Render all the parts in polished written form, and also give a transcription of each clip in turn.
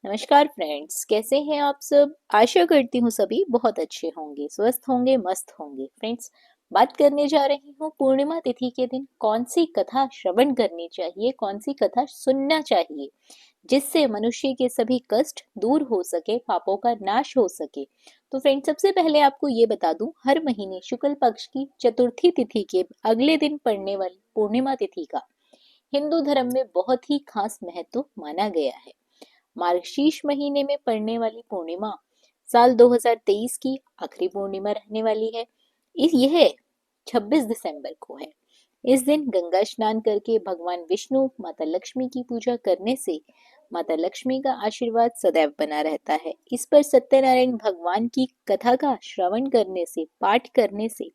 नमस्कार फ्रेंड्स, कैसे हैं आप सब। आशा करती हूँ सभी बहुत अच्छे होंगे, स्वस्थ होंगे, मस्त होंगे। फ्रेंड्स, बात करने जा रही हूँ पूर्णिमा तिथि के दिन कौन सी कथा श्रवण करनी चाहिए, कौन सी कथा सुनना चाहिए जिससे मनुष्य के सभी कष्ट दूर हो सके, पापों का नाश हो सके। तो फ्रेंड्स, सबसे पहले आपको ये बता दूं, हर महीने शुक्ल पक्ष की चतुर्थी तिथि के अगले दिन पड़ने वाली पूर्णिमा तिथि का हिंदू धर्म में बहुत ही खास महत्व माना गया है। मार्गशीर्ष महीने में पड़ने वाली पूर्णिमा साल 2023 की आखिरी पूर्णिमा रहने वाली है। यह 26 दिसंबर को है। इस दिन गंगा स्नान करके भगवान विष्णु, माता लक्ष्मी की पूजा करने से माता लक्ष्मी का आशीर्वाद सदैव बना रहता है। इस पर सत्यनारायण भगवान की कथा का श्रवण करने से, पाठ करने से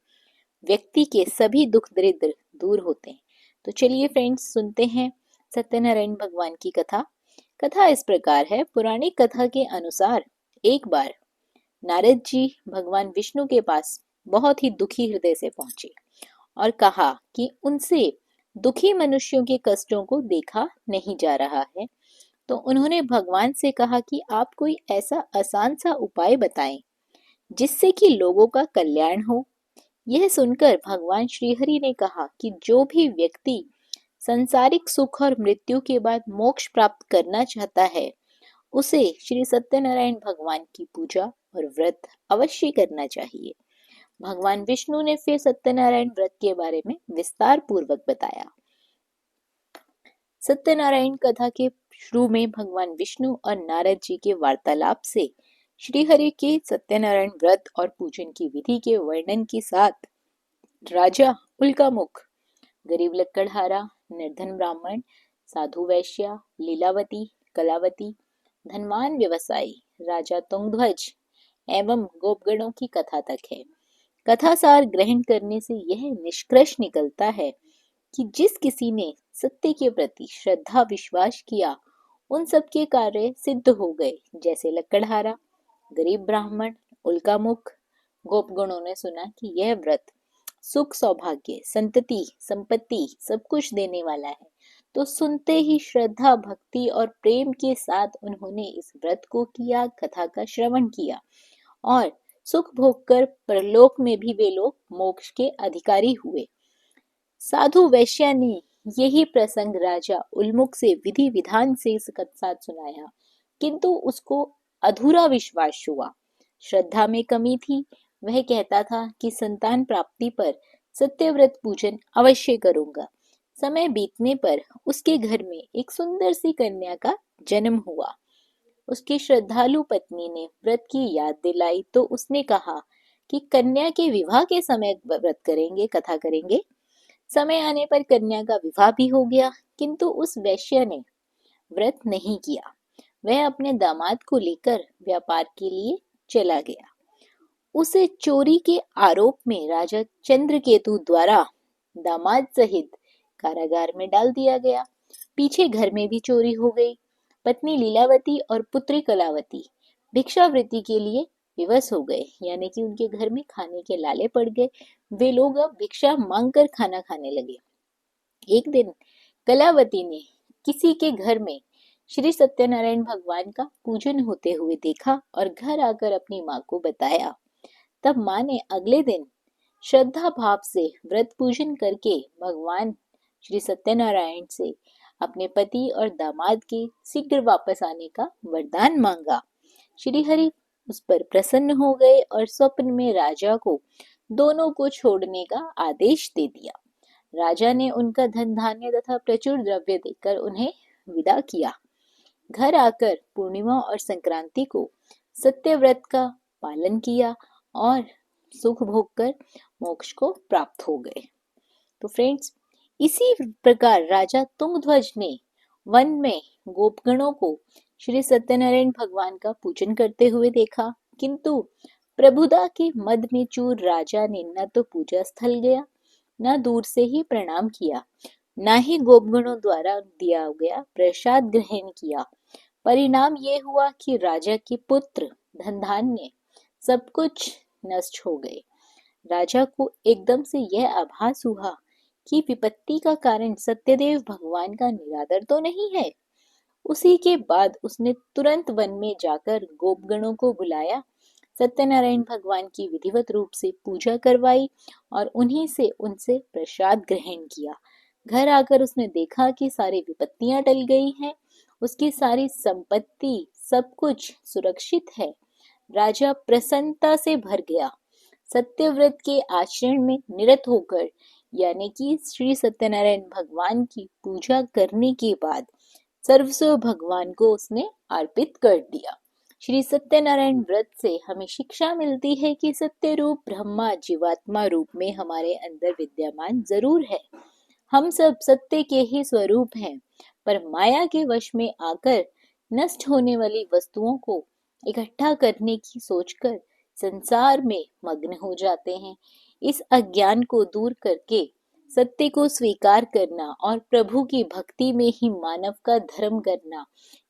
व्यक्ति के सभी दुख दरिद्र दूर होते हैं। तो चलिए फ्रेंड्स, सुनते हैं सत्यनारायण भगवान की कथा। कथा इस प्रकार है। पुराणिक कथा के अनुसार एक बार नारद जी भगवान विष्णु के पास बहुत ही दुखी हृदय से पहुंचे और कहा कि उनसे दुखी मनुष्यों के कष्टों को देखा नहीं जा रहा है। तो उन्होंने भगवान से कहा कि आप कोई ऐसा आसान सा उपाय बताएं जिससे कि लोगों का कल्याण हो। यह सुनकर भगवान श्रीहरि ने कहा कि जो भी व्यक्ति संसारिक सुख और मृत्यु के बाद मोक्ष प्राप्त करना चाहता है, उसे श्री सत्यनारायण भगवान की पूजा और व्रत अवश्य करना चाहिए। भगवान विष्णु ने फिर सत्यनारायण व्रत के बारे में विस्तार पूर्वक बताया। सत्यनारायण कथा के शुरू में भगवान विष्णु और नारद जी के वार्तालाप से श्रीहरि के सत्यनारायण व्रत और पूजन की विधि के वर्णन के साथ राजा उल्कामुख, गरीब लक्कड़हारा, निर्धन ब्राह्मण, साधु वैश्या, लीलावती, कलावती, धनवान व्यवसायी, राजा तुंगध्वज एवं गोपगणों की कथा तक है। कथा सार ग्रहण करने से यह निष्कर्ष निकलता है कि जिस किसी ने सत्य के प्रति श्रद्धा विश्वास किया, उन सबके कार्य सिद्ध हो गए। जैसे लक्कड़हारा, गरीब ब्राह्मण, उल्कामुख, गोपगणों ने सुना कि यह व्रत सुख, सौभाग्य, संतति, संपत्ति सब कुछ देने वाला है, तो सुनते ही श्रद्धा, भक्ति और प्रेम के साथ उन्होंने इस व्रत को किया, कथा का श्रवण किया और सुख भोग कर परलोक में भी वे लोग मोक्ष के अधिकारी हुए। साधु वैश्या ने यही प्रसंग राजा उल्मुख से विधि विधान से साथ सुनाया, किंतु उसको अधूरा विश्वास हुआ, श्रद्धा में कमी थी। वह कहता था कि संतान प्राप्ति पर सत्यव्रत पूजन अवश्य करूंगा। समय बीतने पर उसके घर में एक सुंदर सी कन्या का जन्म हुआ। उसकी श्रद्धालु पत्नी ने व्रत की याद दिलाई तो उसने कहा कि कन्या के विवाह के समय व्रत करेंगे, कथा करेंगे। समय आने पर कन्या का विवाह भी हो गया, किंतु उस वैश्य ने व्रत नहीं किया। वह अपने दामाद को लेकर व्यापार के लिए चला गया। उसे चोरी के आरोप में राजा चंद्रकेतु द्वारा दामाद सहित कारागार में डाल दिया गया। पीछे घर में भी चोरी हो गई। पत्नी लीलावती और पुत्री कलावती भिक्षावृत्ति के लिए विवश हो गए, यानी कि उनके घर में खाने के लाले पड़ गए। वे लोग अब भिक्षा मांगकर खाना खाने लगे। एक दिन कलावती ने किसी के घर में श्री सत्यनारायण भगवान का पूजन होते हुए देखा और घर आकर अपनी माँ को बताया। तब माँ ने अगले दिन श्रद्धा भाव से व्रत पूजन करके भगवान श्री सत्यनारायण से अपने पति और दामाद के शीघ्र वापस आने का वरदान मांगा। श्री हरि उस पर प्रसन्न हो गए और स्वप्न में राजा को दोनों को छोड़ने का आदेश दे दिया। राजा ने उनका धन धान्य तथा प्रचुर द्रव्य देकर उन्हें विदा किया। घर आकर पूर्णिमा और संक्रांति को सत्यव्रत का पालन किया और सुख भोग कर मोक्ष को प्राप्त हो गए। तो फ्रेंड्स, इसी प्रकार राजा तुंगध्वज ने वन में गोपगणों को श्री सत्यनारायण भगवान का पूजन करते हुए देखा, किंतु प्रभुता के मद में चूर राजा ने न तो पूजा स्थल गया, न दूर से ही प्रणाम किया, न ही गोपगणों द्वारा दिया गया प्रसाद ग्रहण किया। परिणाम ये हुआ कि राजा के पुत्र, धन धान्य सब कुछ नष्ट हो गए। राजा को एकदम से यह आभास हुआ कि विपत्ति का कारण सत्यदेव भगवान का निरादर तो नहीं है। उसी के बाद उसने तुरंत वन में जाकर गोपगणों को बुलाया, सत्यनारायण भगवान की विधिवत रूप से पूजा करवाई और उन्हीं से उनसे प्रसाद ग्रहण किया। घर आकर उसने देखा कि सारी विपत्तियां टल गई हैं, उसकी सारी संपत्ति सब कुछ सुरक्षित है। राजा प्रसन्नता से भर गया। सत्यव्रत के आचरण में निरत होकर यानी कि श्री सत्यनारायण भगवान की पूजा करने के बाद सर्वस्व भगवान को उसने अर्पित कर दिया। श्री सत्यनारायण व्रत से हमें शिक्षा मिलती है कि सत्य रूप ब्रह्मा जीवात्मा रूप में हमारे अंदर विद्यमान जरूर है। हम सब सत्य के ही स्वरूप हैं, पर माया के वश में आकर नष्ट होने वाली वस्तुओं को इकट्ठा करने की सोचकर संसार में मग्न हो जाते हैं। इस अज्ञान को दूर करके सत्य को स्वीकार करना और प्रभु की भक्ति में ही मानव का धर्म करना,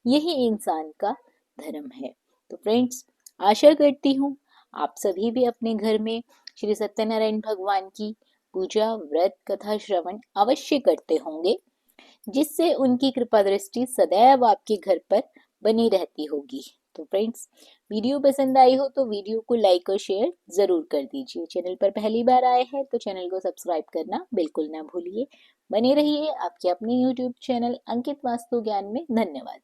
यही इंसान का धर्म है। तो फ्रेंड्स, आशा करती हूँ आप सभी भी अपने घर में श्री सत्यनारायण भगवान की पूजा, व्रत, कथा श्रवण अवश्य करते होंगे, जिससे उनकी कृपा दृष्टि सदैव आपके घर पर बनी रहती होगी। तो फ्रेंड्स, वीडियो पसंद आई हो तो वीडियो को लाइक और शेयर जरूर कर दीजिए। चैनल पर पहली बार आए हैं तो चैनल को सब्सक्राइब करना बिल्कुल ना भूलिए। बने रहिए आपके अपने यूट्यूब चैनल अंकित वास्तु ज्ञान में। धन्यवाद।